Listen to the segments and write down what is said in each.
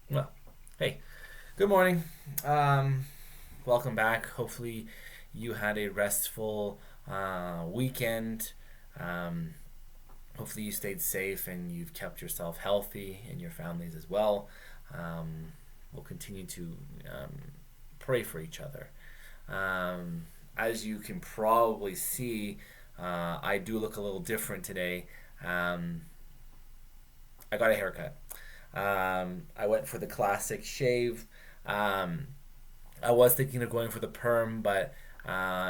Well, hey, good morning. Um, Welcome back. Hopefully, you had a restful weekend. Um, Hopefully, you stayed safe and you've kept yourself healthy and your families as well. Um, we'll continue to pray for each other. Um, as you can probably see, I do look a little different today. Um, I got a haircut. I went for the classic shave. Um, I was thinking of going for the perm, but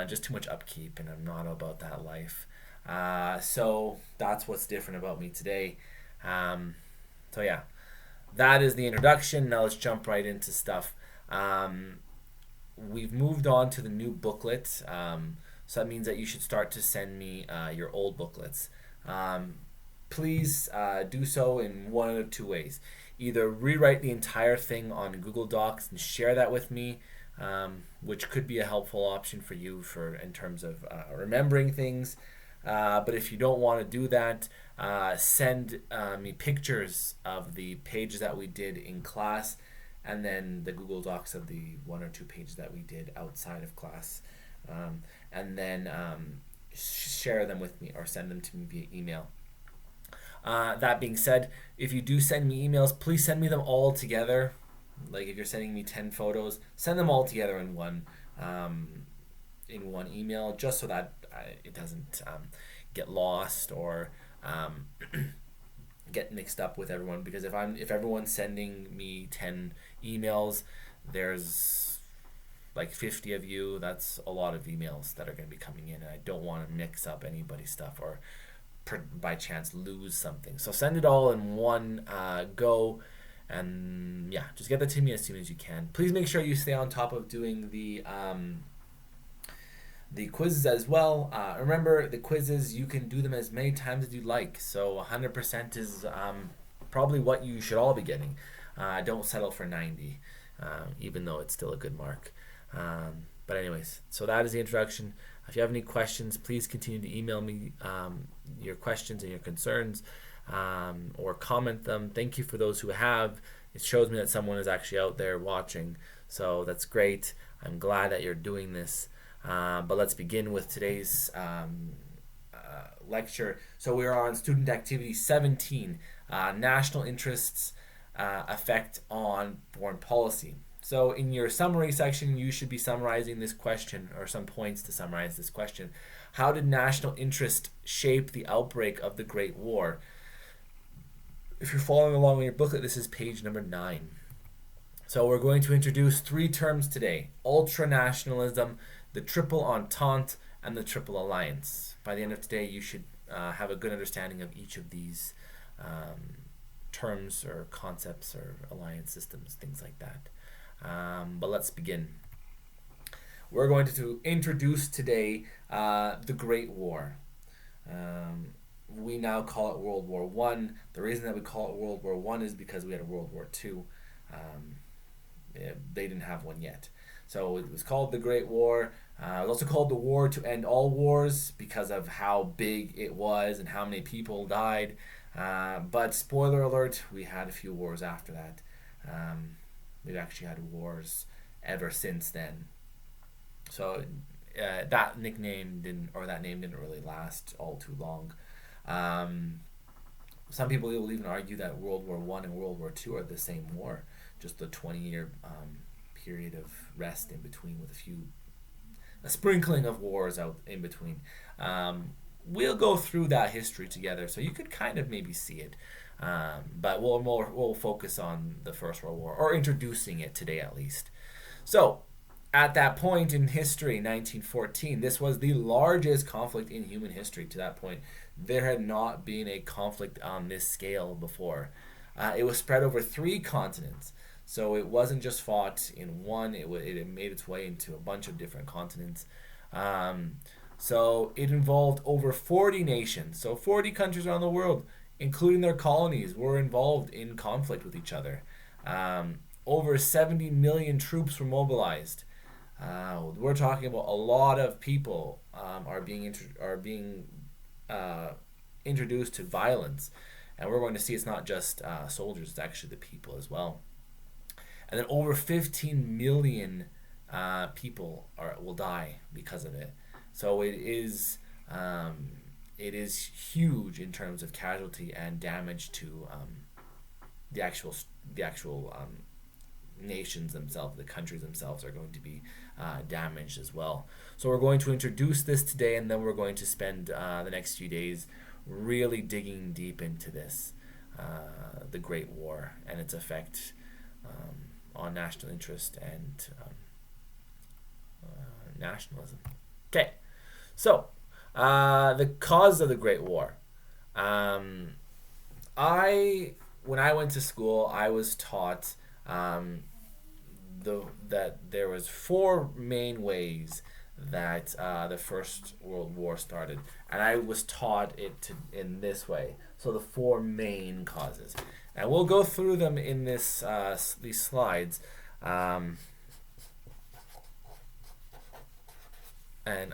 just too much upkeep, and I'm not about that life. So that's what's different about me today. Um, so yeah, that is the introduction. Now let's jump right into stuff. Um, we've moved on to the new booklet. So that means that you should start to send me your old booklets. Um, Please do so in one of two ways. Either rewrite the entire thing on Google Docs and share that with me, which could be a helpful option for you for in terms of remembering things. But if you don't want to do that, send me pictures of the pages that we did in class, and then the Google Docs of the one or two pages that we did outside of class, um, and then share them with me or send them to me via email. That being said, if you do send me emails, please send me them all together. Like if you're sending me 10 photos, send them all together um, in one email, just so that it doesn't get lost or um, get mixed up with everyone. Because if everyone's sending me 10 emails, there's like 50 of you. That's a lot of emails that are going to be coming in, and I don't want to mix up anybody's stuff or by chance lose something. So send it all in one go, and yeah, just get that to me as soon as you can. Please make sure you stay on top of doing the quizzes as well. Remember, the quizzes, you can do them as many times as you like. So 100% is probably what you should all be getting. Don't settle for 90, even though it's still a good mark. But anyways, so that is the introduction. If you have any questions, please continue to email me your questions and your concerns, or comment them. Thank you for those who have. It shows me that someone is actually out there watching. So that's great. I'm glad that you're doing this. But let's begin with today's lecture. So we are on student activity 17, national interests effect on foreign policy. So in your summary section, you should be summarizing this question, or some points to summarize this question. How did national interest shape the outbreak of the Great War? If you're following along in your booklet, this is page number 9. So we're going to introduce three terms today: ultranationalism, the Triple Entente, and the Triple Alliance. By the end of today, you should have a good understanding of each of these terms or concepts or alliance systems, things like that. But let's begin. We're going to introduce today the Great War. We now call it World War One. The reason that we call it World War One is because we had a World War Two. Um, they didn't have one yet. So it was called the Great War. It was also called the War to End All Wars because of how big it was and how many people died. But spoiler alert, we had a few wars after that. Um, we've actually had wars ever since then. So that nickname didn't, or that name didn't really last all too long. Um, some people will even argue that World War One and World War Two are the same war, just the 20-year period of rest in between, with a sprinkling of wars out in between. We'll go through that history together, so you could kind of maybe see it. But we'll focus on the First World War, or introducing it today at least. So, at that point in history, 1914, this was the largest conflict in human history to that point. There had not been a conflict on this scale before. It was spread over 3 continents. So it wasn't just fought in one, it made its way into a bunch of different continents. Um, so it involved over 40 nations. So 40 countries around the world, including their colonies, were involved in conflict with each other. Over 70 million troops were mobilized. We're talking about a lot of people are being uh, introduced to violence, and we're going to see it's not just soldiers; it's actually the people as well. and then over 15 million people will die because of it. So um, it is huge in terms of casualty and damage to the actual the actual nations themselves, the countries themselves are going to be damaged as well. So we're going to introduce this today, and then we're going to spend the next few days really digging deep into this, the Great War and its effect on national interest and nationalism. Okay, so the cause of the Great War. I When I went to school, I was taught that there was four main ways that the First World War started, and I was taught in this way. So the four main causes, and we'll go through them in these slides, and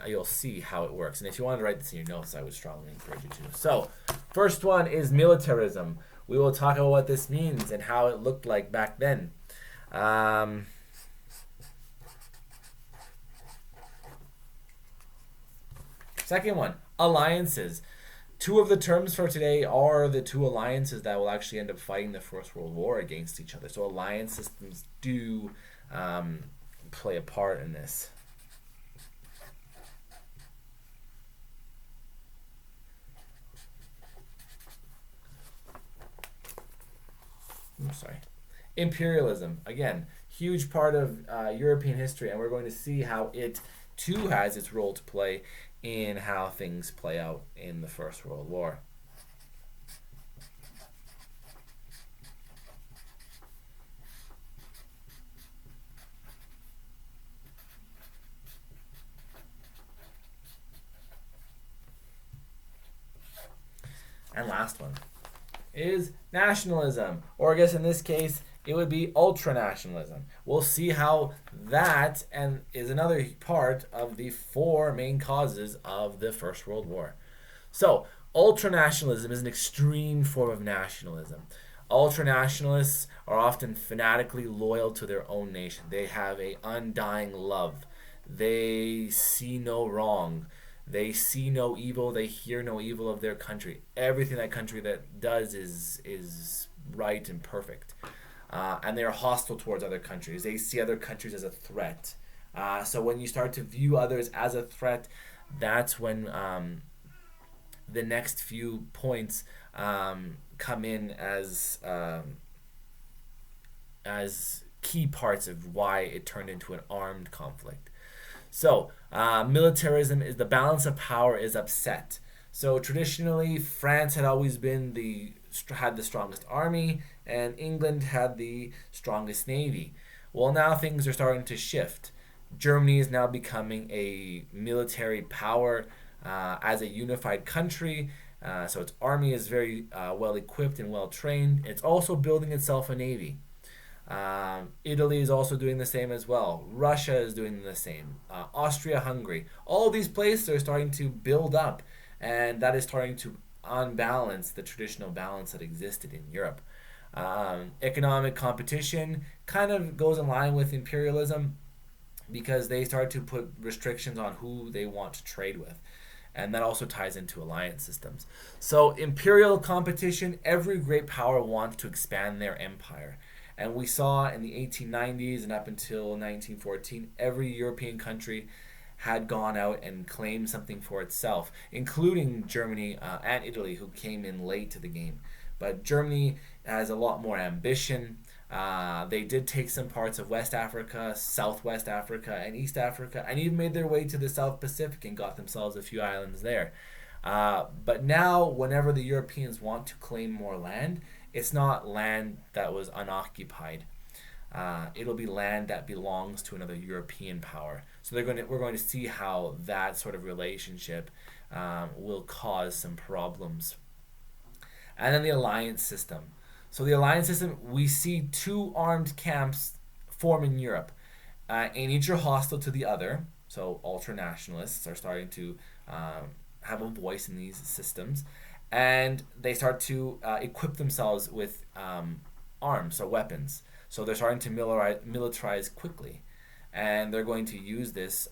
you'll see how it works. And if you want to write this in your notes, I would strongly encourage you to. So, first one is militarism. We will talk about what this means and how it looked like back then. Second one, alliances. Two of the terms for today are the two alliances that will actually end up fighting the First World War against each other. So alliance systems do play a part in this. Sorry. Imperialism, again, huge part of European history, and we're going to see how it too has its role to play in how things play out in the First World War. And last one is nationalism, or I guess in this case it would be ultranationalism. We'll see how that and is another part of the four main causes of the First World War. So ultranationalism is an extreme form of nationalism. Ultranationalists are often fanatically loyal to their own nation. They have an undying love. They see no wrong. They see no evil. They hear no evil of their country. Everything that country that does is right and perfect. And they are hostile towards other countries. They see other countries as a threat. So when you start to view others as a threat, that's when the next few points come in as key parts of why it turned into an armed conflict. So, militarism is the balance of power is upset. So traditionally, France had always had the strongest army, and England had the strongest navy. Well, now things are starting to shift. Germany is now becoming a military power as a unified country. So its army is very well equipped and well trained. It's also building itself a navy. Italy is also doing the same as well. Russia is doing the same. Austria-Hungary. All these places are starting to build up, and that is starting to unbalance the traditional balance that existed in Europe. Economic competition kind of goes in line with imperialism because they start to put restrictions on who they want to trade with. And that also ties into alliance systems. So imperial competition, every great power wants to expand their empire. And we saw in the 1890s and up until 1914, every European country had gone out and claimed something for itself, including Germany and Italy, who came in late to the game. But Germany has a lot more ambition. They did take some parts of West Africa, Southwest Africa, and East Africa, and even made their way to the South Pacific and got themselves a few islands there. But now, whenever the Europeans want to claim more land, it's not land that was unoccupied. It'll be land that belongs to another European power. So we're going to see how that sort of relationship will cause some problems. And then the alliance system. So the alliance system, we see two armed camps form in Europe. And each are hostile to the other. So ultranationalists are starting to have a voice in these systems. And they start to equip themselves with arms, so weapons. So they're starting to militarize quickly, and they're going to use this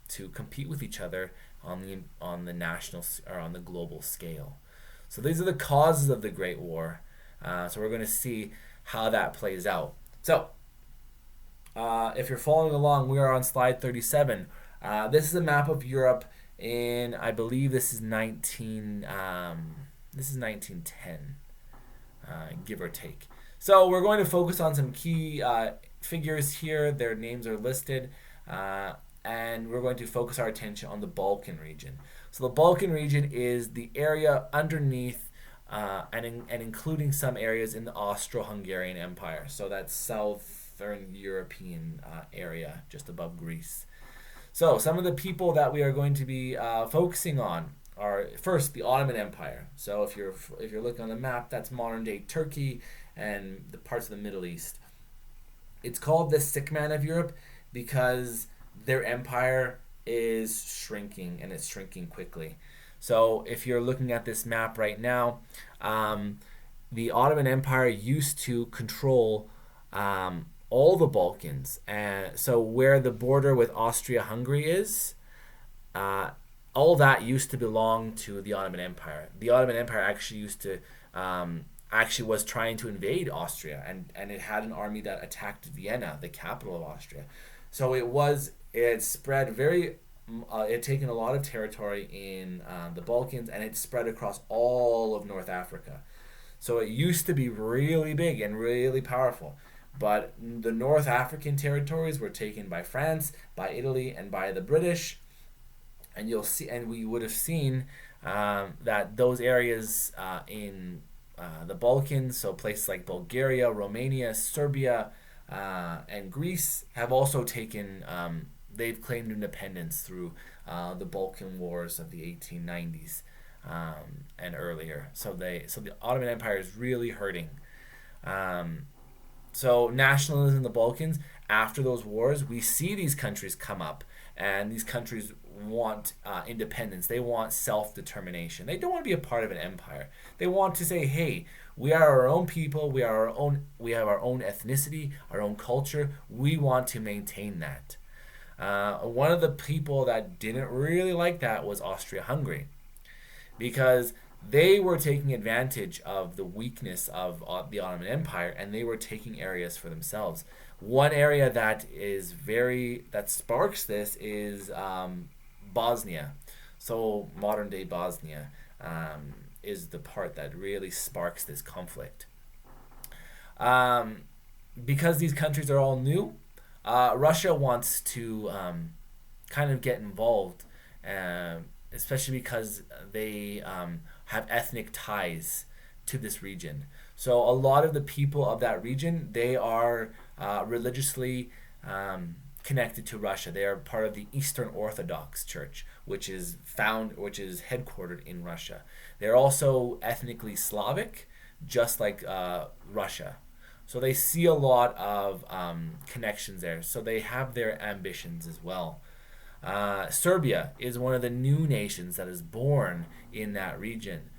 to compete with each other on the national or on the global scale. So these are the causes of the Great War. So we're going to see how that plays out. So if you're following along, we are on slide 37. This is a map of Europe in, I believe this is 1910, give or take. So we're going to focus on some key figures here. Their names are listed, and we're going to focus our attention on the Balkan region. So the Balkan region is the area underneath and including some areas in the Austro-Hungarian Empire. So that's Southern European area just above Greece. So some of the people that we are going to be focusing on are first the Ottoman Empire. So if you're looking on the map, that's modern day Turkey and the parts of the Middle East. It's called the sick man of Europe because their empire is shrinking, and it's shrinking quickly. So if you're looking at this map right now, the Ottoman Empire used to control all the Balkans. And so where the border with Austria-Hungary is, all that used to belong to the Ottoman Empire. The Ottoman Empire actually used to was trying to invade Austria, and it had an army that attacked Vienna, the capital of Austria. So it spread it had taken a lot of territory in the Balkans, and it spread across all of North Africa. So it used to be really big and really powerful. But the North African territories were taken by France, by Italy, and by the British. And we would have seen that those areas in the Balkans, so places like Bulgaria, Romania, Serbia, and Greece, have also taken. They've claimed independence through the Balkan Wars of the 1890s and earlier. So the Ottoman Empire is really hurting. So nationalism in the Balkans, after those wars, we see these countries come up, and these countries want independence. They want self-determination. They don't want to be a part of an empire. They want to say, hey, we are our own people. We have our own ethnicity, our own culture. We want to maintain that. One of the people that didn't really like that was Austria-Hungary, because they were taking advantage of the weakness of the Ottoman Empire, and they were taking areas for themselves. One area that sparks this is Bosnia. So modern day Bosnia is the part that really sparks this conflict. Because these countries are all new, Russia wants to kind of get involved, especially because they have ethnic ties to this region. So a lot of the people of that region, they are religiously connected to Russia. They are part of the Eastern Orthodox Church, which is headquartered in Russia. They're also ethnically Slavic, just like Russia. So they see a lot of connections there. So they have their ambitions as well. Serbia is one of the new nations that is born in that region.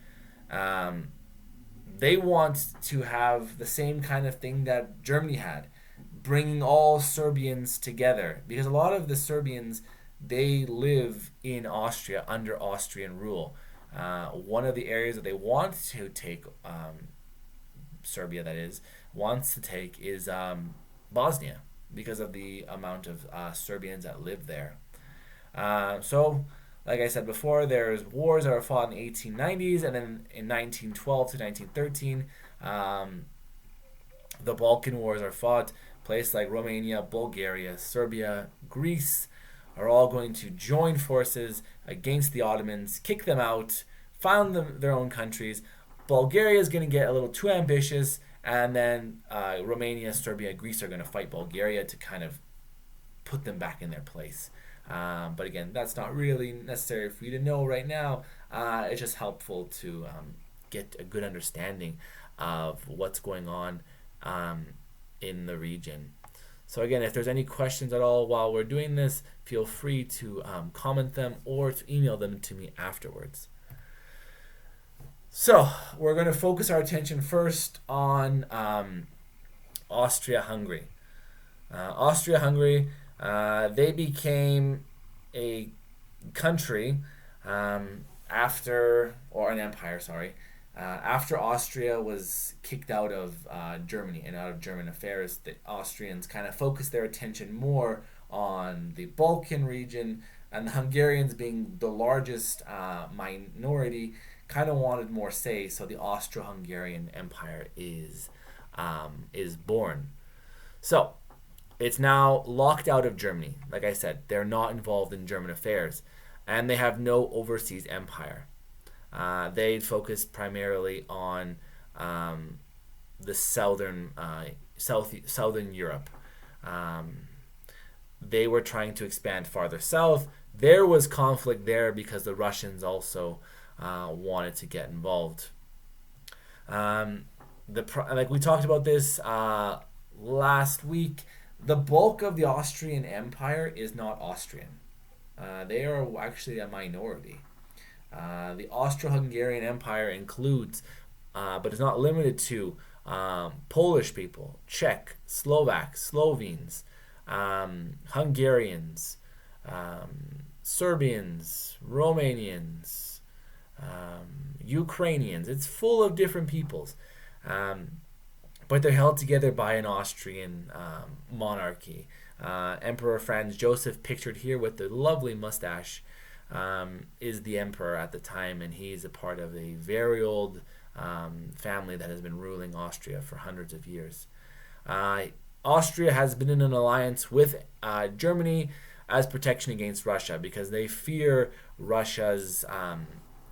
They want to have the same kind of thing that Germany had, bringing all Serbians together, because a lot of the Serbians, they live in Austria under Austrian rule. One of the areas that they want to take, Serbia that is, wants to take is Bosnia, because of the amount of Serbians that live there. So, like I said before, there's wars that were fought in the 1890s, and then in 1912 to 1913, the Balkan Wars are fought. Places like Romania, Bulgaria, Serbia, Greece are all going to join forces against the Ottomans, kick them out, found their own countries. Bulgaria is going to get a little too ambitious, and then Romania, Serbia, and Greece are going to fight Bulgaria to kind of put them back in their place. But again, that's not really necessary for you to know right now. It's just helpful to get a good understanding of what's going on in the region. So again, if there's any questions at all while we're doing this, feel free to comment them or to email them to me afterwards. So we're going to focus our attention first on Austria-Hungary. Austria-Hungary, they became a country or an empire, sorry, after Austria was kicked out of Germany and out of German affairs. The Austrians kind of focused their attention more on the Balkan region, and the Hungarians, being the largest minority, kind of wanted more say. So the Austro-Hungarian Empire is born. So it's now locked out of Germany. Like I said, they're not involved in German affairs, and they have no overseas empire. They focused primarily on the southern Europe. They were trying to expand farther south. There was conflict there because the Russians also wanted to get involved. Like we talked about this last week, the bulk of the Austrian Empire is not Austrian. They are actually a minority. The Austro-Hungarian Empire includes, but is not limited to, Polish people, Czech, Slovak, Slovenes, Hungarians, Serbians, Romanians, Ukrainians. It's full of different peoples. But they're held together by an Austrian monarchy. Emperor Franz Joseph, pictured here with the lovely mustache, is the emperor at the time, and he's a part of a very old family that has been ruling Austria for hundreds of years. Austria has been in an alliance with Germany as protection against Russia because they fear Russia's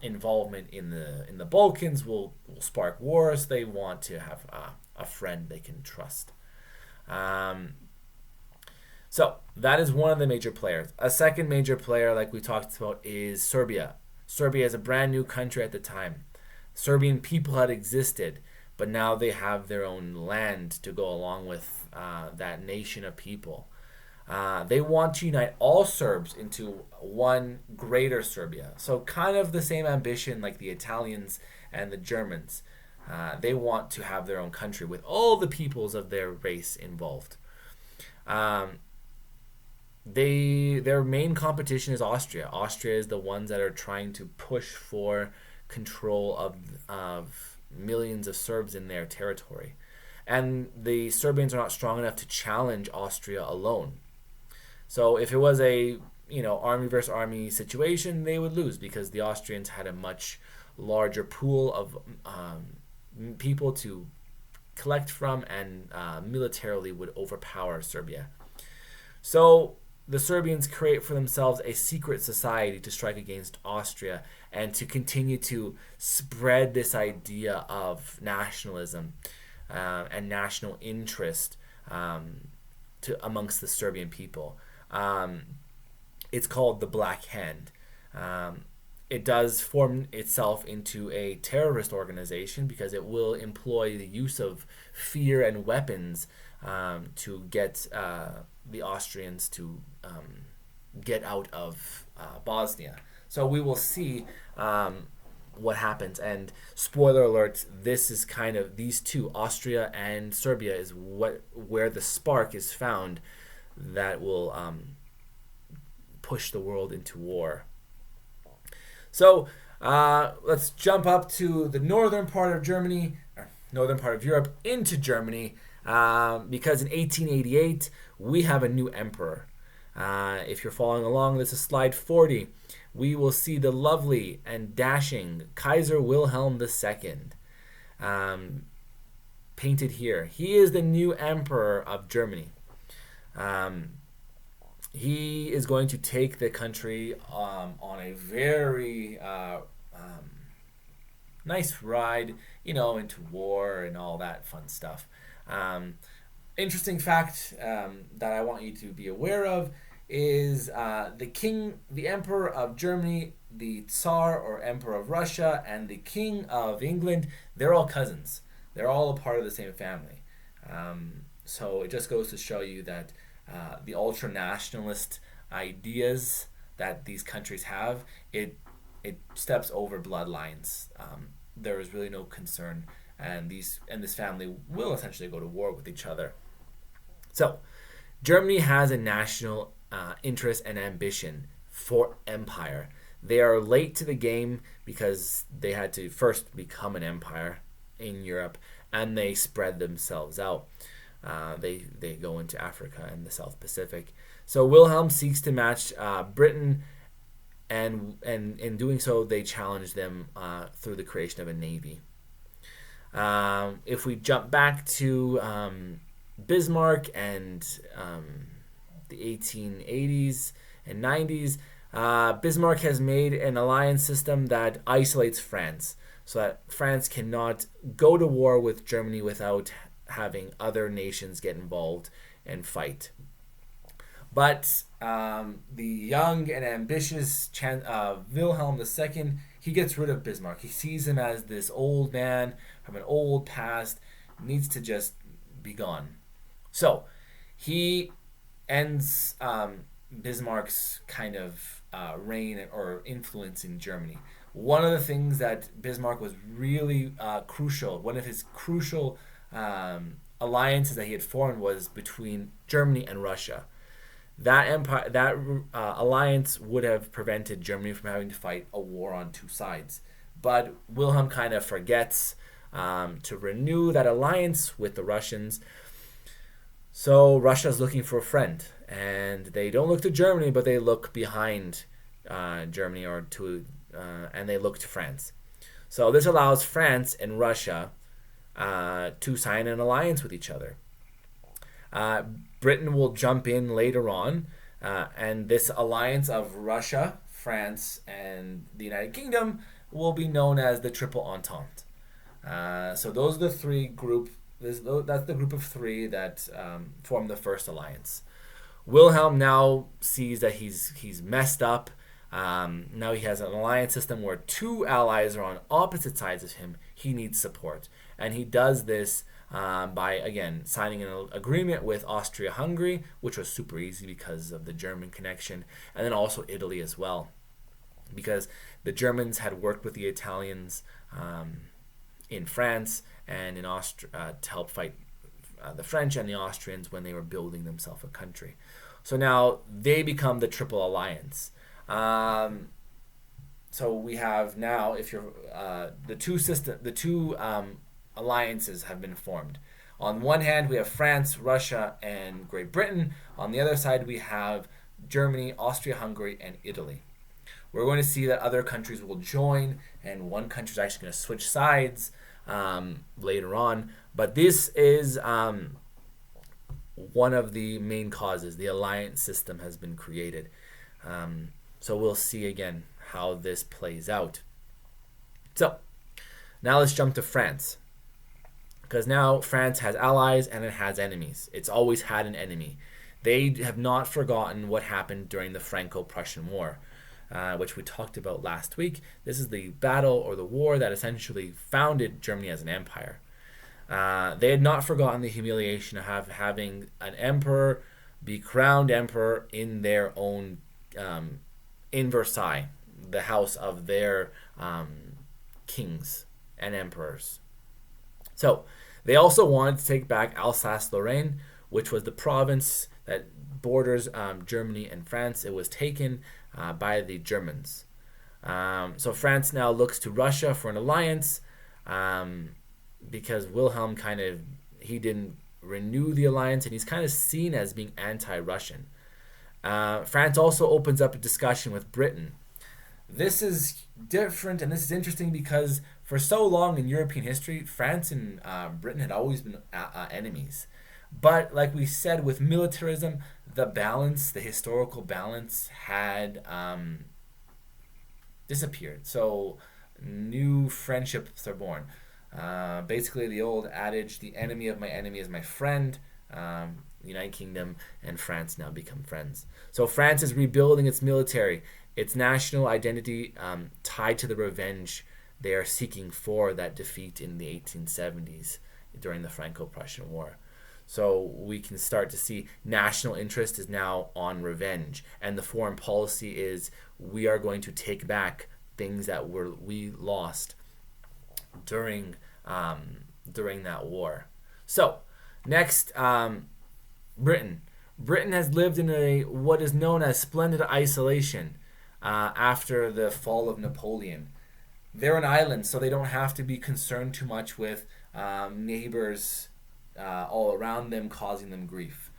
involvement in the Balkans will spark wars. They want to have a friend they can trust. So that is one of the major players. A second major player, like we talked about, is Serbia. Serbia is a brand new country at the time. Serbian people had existed, but now they have their own land to go along with that nation of people. They want to unite all Serbs into one greater Serbia. So kind of the same ambition like the Italians and the Germans. They want to have their own country with all the peoples of their race involved. Their main competition is Austria. Austria is the ones that are trying to push for control of millions of Serbs in their territory. And the Serbians are not strong enough to challenge Austria alone. So if it was a army versus army situation, they would lose because the Austrians had a much larger pool of people to collect from, and militarily would overpower Serbia. So the Serbians create for themselves a secret society to strike against Austria and to continue to spread this idea of nationalism and national interest amongst the Serbian people. It's called the Black Hand. It does form itself into a terrorist organization because it will employ the use of fear and weapons to get the Austrians to get out of Bosnia. So we will see what happens. And spoiler alert, this is kind of, these two, Austria and Serbia, is where the spark is found that will push the world into war. So let's jump up to the northern part of Germany, or northern part of Europe, into Germany, because in 1888 we have a new emperor. If you're following along, this is slide 40. We will see the lovely and dashing Kaiser Wilhelm II painted here. He is the new emperor of Germany. He is going to take the country on a very nice ride, into war and all that fun stuff. Interesting fact that I want you to be aware of is the Emperor of Germany, the Tsar or Emperor of Russia, and the King of England, they're all cousins. They're all a part of the same family. So it just goes to show you that the ultra-nationalist ideas that these countries have, it steps over bloodlines. There is really no concern, and this family will essentially go to war with each other. So, Germany has a national interest and ambition for empire. They are late to the game because they had to first become an empire in Europe, and they spread themselves out. They go into Africa and the South Pacific. So Wilhelm seeks to match Britain, and in doing so, they challenge them through the creation of a navy. If we jump back to Bismarck and the 1880s and 90s, Bismarck has made an alliance system that isolates France so that France cannot go to war with Germany without having other nations get involved and fight. But the young and ambitious Wilhelm II, he gets rid of Bismarck. He sees him as this old man from an old past, needs to just be gone. So he ends Bismarck's kind of reign or influence in Germany. One of the things that Bismarck was really crucial, one of his crucial alliances that he had formed was between Germany and Russia. That empire, that alliance would have prevented Germany from having to fight a war on two sides. But Wilhelm kind of forgets to renew that alliance with the Russians. So Russia's looking for a friend, and they don't look to Germany, but they look behind Germany and they look to France. So this allows France and Russia to sign an alliance with each other. Britain will jump in later on, and this alliance of Russia, France, and the United Kingdom will be known as the Triple Entente. So those are the three group. That's the group of three that form the first alliance. Wilhelm now sees that he's messed up. Now he has an alliance system where two allies are on opposite sides of him. He needs support, and he does this by, again, signing an agreement with Austria-Hungary, which was super easy because of the German connection, and then also Italy as well, because the Germans had worked with the Italians in France and in Austria to help fight the French and the Austrians when they were building themselves a country. So now they become the Triple Alliance. So we have now, if you're the two alliances have been formed. On one hand, we have France, Russia, and Great Britain. On the other side, we have Germany, Austria-Hungary, and Italy. We're going to see that other countries will join, and one country is actually going to switch sides later on. But this is one of the main causes. The alliance system has been created. So we'll see again how this plays out. So now let's jump to France. Because now France has allies and it has enemies. It's always had an enemy. They have not forgotten what happened during the Franco-Prussian War, which we talked about last week. This is the battle or the war that essentially founded Germany as an empire. They had not forgotten the humiliation of having an emperor be crowned emperor in their own, in Versailles, the house of their kings and emperors. So they also wanted to take back Alsace-Lorraine, which was the province that borders Germany and France. It was taken by the Germans. So France now looks to Russia for an alliance because Wilhelm he didn't renew the alliance, and he's kind of seen as being anti-Russian. France also opens up a discussion with Britain. This is different, and this is interesting because for so long in European history, France and Britain had always been enemies. But like we said, with militarism, the historical balance had disappeared. So new friendships are born. Basically, the old adage, the enemy of my enemy is my friend. The United Kingdom and France now become friends. So France is rebuilding its military, its national identity tied to the revenge they are seeking for that defeat in the 1870s during the Franco-Prussian War. So we can start to see national interest is now on revenge, and the foreign policy is we are going to take back things that we lost during that war. So next, Britain. Britain has lived in a what is known as splendid isolation after the fall of Napoleon. They're an island, so they don't have to be concerned too much with neighbors all around them causing them grief.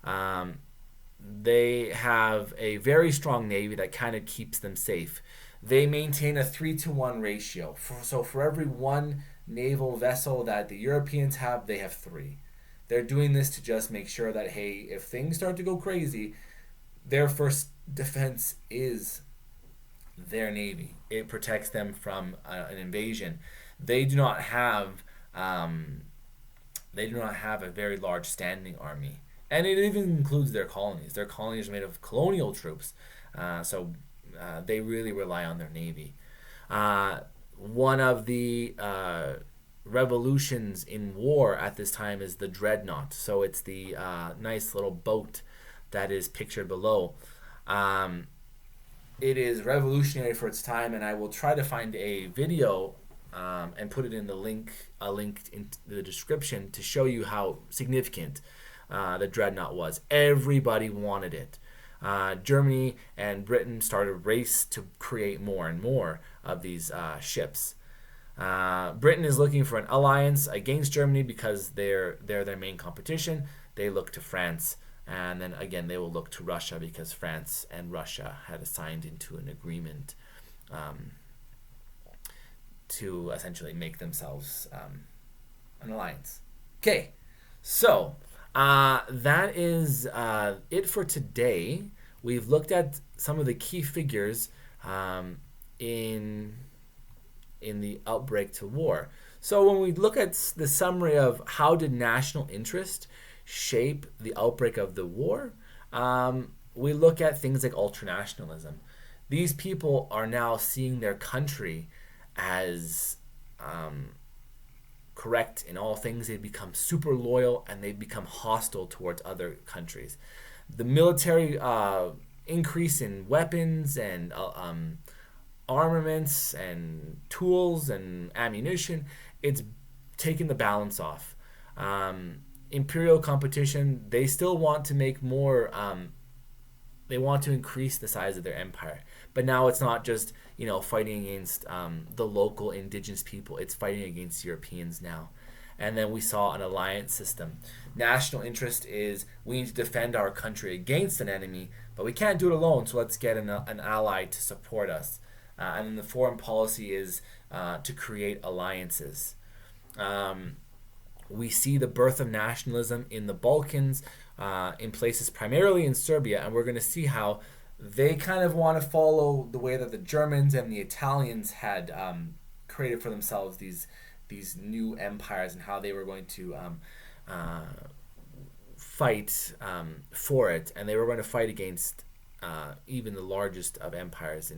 Um, they have a very strong navy that kind of keeps them safe. They maintain a 3-to-1 ratio. So for every one naval vessel that the Europeans have, they have three. They're doing this to just make sure that, hey, if things start to go crazy, their first defense is their navy. It protects them from an invasion. They do not have um, they do not have a very large standing army, and it even includes their colonies. Their colonies are made of colonial troops, so they really rely on their navy. One of the revolutions in war at this time is the dreadnought. So it's the nice little boat that is pictured below. Um, it is revolutionary for its time, and I will try to find a video and put it in a link in the description to show you how significant the dreadnought was. Everybody wanted it. Germany and Britain started a race to create more and more of these ships. Britain is looking for an alliance against Germany because they're their main competition. They look to France, and then again they will look to Russia because France and Russia had signed into an agreement to essentially make themselves an alliance. Okay, so that is it for today. We've looked at some of the key figures in the outbreak to war. So when we look at the summary of how did national interest shape the outbreak of the war, we look at things like ultranationalism. These people are now seeing their country as correct in all things. They become super loyal and they become hostile towards other countries. The military increase in weapons and armaments and tools and ammunition, it's taken the balance off. Imperial competition, they still want to make more, they want to increase the size of their empire. But now it's not just, fighting against the local indigenous people, it's fighting against Europeans now. And then we saw an alliance system. National interest is we need to defend our country against an enemy, but we can't do it alone, so let's get an ally to support us. And then the foreign policy is to create alliances. We see the birth of nationalism in the Balkans, in places primarily in Serbia, and we're going to see how they kind of want to follow the way that the Germans and the Italians had created for themselves these new empires, and how they were going to fight for it, and they were going to fight against even the largest of empires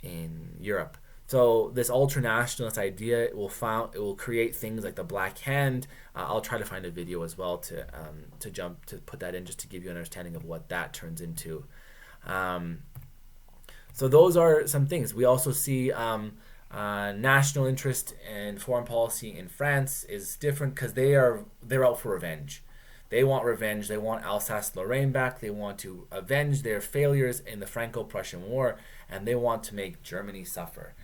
in Europe. So this ultranationalist idea, it will create things like the Black Hand. I'll try to find a video as well to put that in, just to give you an understanding of what that turns into. So those are some things. We also see national interest and foreign policy in France is different because they're out for revenge. They want revenge. They want Alsace-Lorraine back. They want to avenge their failures in the Franco-Prussian War, and they want to make Germany suffer.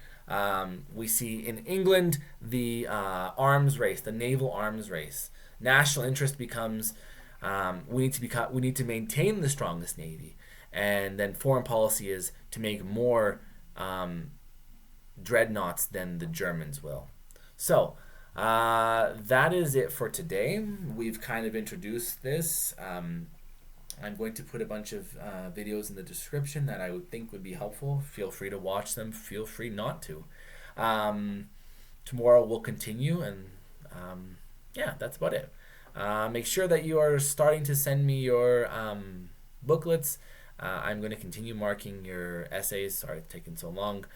We see in England the arms race, the naval arms race. National interest becomes we need to maintain the strongest navy, and then foreign policy is to make more dreadnoughts than the Germans will. So that is it for today. We've kind of introduced this. I'm going to put a bunch of videos in the description that I would think would be helpful. Feel free to watch them. Feel free not to. Tomorrow we'll continue, and yeah, that's about it. Make sure that you are starting to send me your booklets. I'm going to continue marking your essays. Sorry it's taken so long.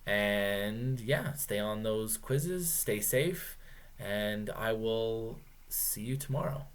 And yeah, stay on those quizzes. Stay safe, and I will see you tomorrow.